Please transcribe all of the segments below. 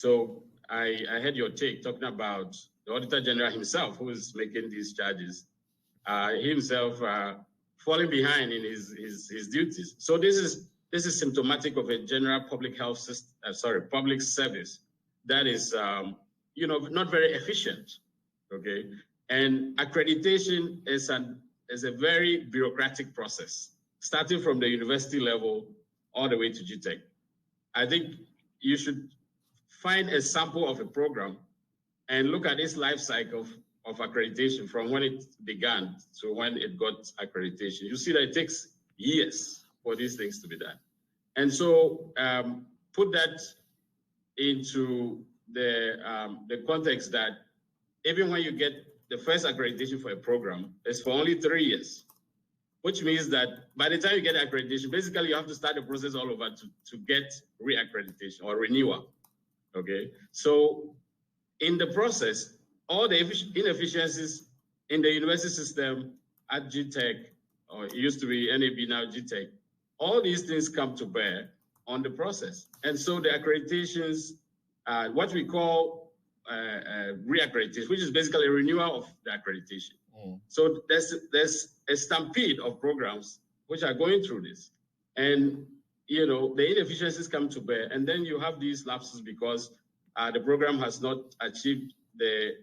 So I heard your take talking about the Auditor General himself, who is making these charges, himself falling behind in his duties. So this is symptomatic of a general public health system, public service that is, not very efficient. Okay, and accreditation is a very bureaucratic process, starting from the university level all the way to GTech. I think you should find a sample of a program and look at its life cycle of accreditation from when it began to when it got accreditation. You see that it takes years for these things to be done. And so put that into the context that even when you get the first accreditation for a program, it's for only 3 years, which means that by the time you get accreditation, basically you have to start the process all over to get re-accreditation or renewal, okay? So in the process, all the inefficiencies in the university system at GTech, or it used to be NAB, now GTech, all these things come to bear on the process. And so the accreditations, what we call re-accreditation, which is basically a renewal of the accreditation. So there's a stampede of programs which are going through this. And, the inefficiencies come to bear, and then you have these lapses because the program has not achieved the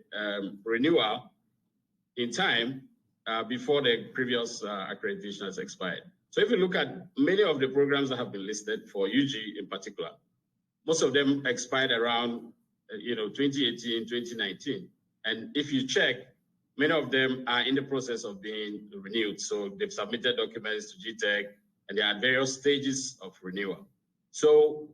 renewal in time before the previous accreditation has expired. So if you look at many of the programs that have been listed for UG in particular, most of them expired around 2018, 2019. And if you check, many of them are in the process of being renewed. So they've submitted documents to GTech and they are at various stages of renewal. So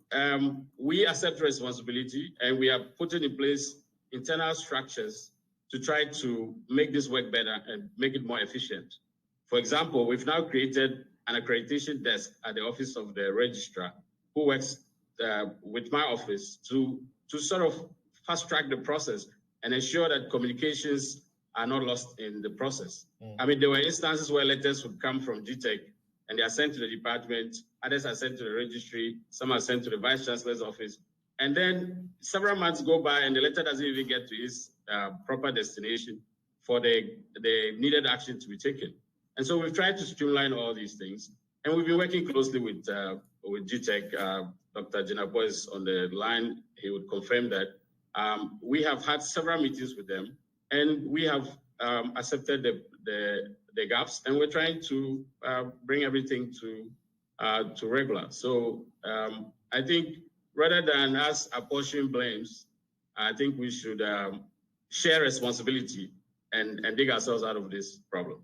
we accept responsibility and we are putting in place internal structures to try to make this work better and make it more efficient. For example, we've now created an accreditation desk at the office of the registrar who works with my office to sort of fast track the process and ensure that communications are not lost in the process. I mean, there were instances where letters would come from GTech and they are sent to the department, others are sent to the registry, some are sent to the Vice Chancellor's office. And then several months go by and the letter doesn't even get to its proper destination for the needed action to be taken. And so we've tried to streamline all these things. And we've been working closely with GTech. Dr. Jinabo is on the line. He would confirm that. We have had several meetings with them and we have accepted the gaps and we're trying to bring everything to regular. So I think rather than us apportioning blames, I think we should share responsibility and dig ourselves out of this problem.